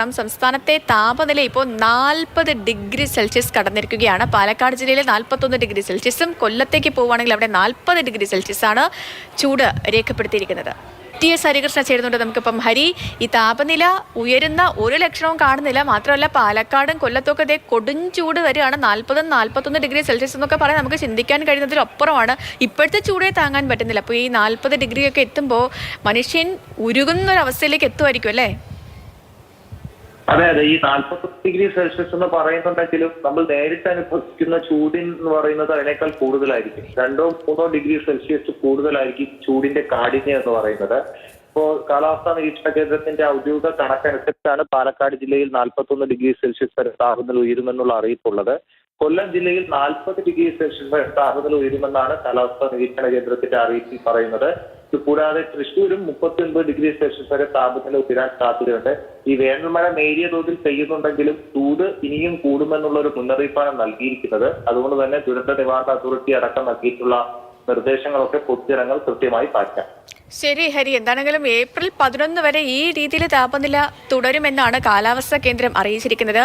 സംസ്ഥാനത്തെ താപനില ഇപ്പോൾ 40 ഡിഗ്രി സെൽഷ്യസ് കടന്നിരിക്കുകയാണ്. പാലക്കാട് ജില്ലയിൽ 41 ഡിഗ്രി സെൽഷ്യസും കൊല്ലത്തേക്ക് പോവുകയാണെങ്കിൽ അവിടെ 40 ഡിഗ്രി സെൽഷ്യസ് ആണ് ചൂട് രേഖപ്പെടുത്തിയിരിക്കുന്നത്. TS ഹരികൃഷ്ണ ചേരുന്നുണ്ട് നമുക്കിപ്പം. ഹരി, ഈ താപനില ഉയരുന്ന ഒരു ലക്ഷണവും കാണുന്നില്ല. മാത്രമല്ല പാലക്കാടും കൊല്ലത്തൊക്കെ കൊടുംചൂട് വരികയാണ്. 40-41 ഡിഗ്രി സെൽഷ്യസ് എന്നൊക്കെ പറയാൻ നമുക്ക് ചിന്തിക്കാൻ കഴിയുന്നതിലപ്പുറമാണ്. ഇപ്പോഴത്തെ ചൂടേ താങ്ങാൻ പറ്റുന്നില്ല. അപ്പോൾ ഈ 40 ഡിഗ്രിയൊക്കെ എത്തുമ്പോൾ മനുഷ്യൻ ഉരുകുന്നൊരവസ്ഥയിലേക്ക് എത്തുമായിരിക്കും അല്ലേ? അതെ, ഈ 40 ഡിഗ്രി സെൽഷ്യസ് എന്ന് പറയുന്നുണ്ടെങ്കിലും നമ്മൾ നേരിട്ട് അനുഭവിക്കുന്ന ചൂടിൻ എന്ന് പറയുന്നത് അതിനേക്കാൾ കൂടുതലായിരിക്കും. 2-3 ഡിഗ്രി സെൽഷ്യസ് കൂടുതലായിരിക്കും ചൂടിന്റെ കാഠിന്യം എന്ന് പറയുന്നത്. ഇപ്പോൾ കാലാവസ്ഥാ നിരീക്ഷണ കേന്ദ്രത്തിന്റെ ഔദ്യോഗിക കണക്കനുസരിച്ചാണ് പാലക്കാട് ജില്ലയിൽ 41 ഡിഗ്രി സെൽഷ്യസ് വരെ താപനില ഉയരുമെന്നുള്ള അറിയിപ്പുള്ളത്. കൊല്ലം ജില്ലയിൽ 40 ഡിഗ്രി സെൽഷ്യസ് വരെ താപനില ഉയരുമെന്നാണ് കാലാവസ്ഥാ നിരീക്ഷണ കേന്ദ്രത്തിന്റെ അറിയിപ്പിൽ പറയുന്നത്. കൂടാതെ തൃശ്ശൂരും 39 ഡിഗ്രി സെൽഷ്യസ് വരെ താപനില ഉയരാൻ സാധ്യതയുണ്ട്. ഈ വേനൽമഴ നേരിയ തോതിൽ പെയ്യുന്നുണ്ടെങ്കിലും ചൂട് ഇനിയും കൂടുമെന്നുള്ള ഒരു മുന്നറിയിപ്പാണ് നൽകിയിരിക്കുന്നത്. അതുകൊണ്ട് തന്നെ ദുരന്ത നിവാരണ അതോറിറ്റി അടക്കം നൽകിയിട്ടുള്ള നിർദ്ദേശങ്ങളൊക്കെ പൊതുജനങ്ങൾ കൃത്യമായി പാലിക്കാം. ശരി ഹരി, എന്താണെങ്കിലും ഏപ്രിൽ 11 വരെ ഈ രീതിയിൽ താപനില തുടരുമെന്നാണ് കാലാവസ്ഥാ കേന്ദ്രം അറിയിച്ചിരിക്കുന്നത്.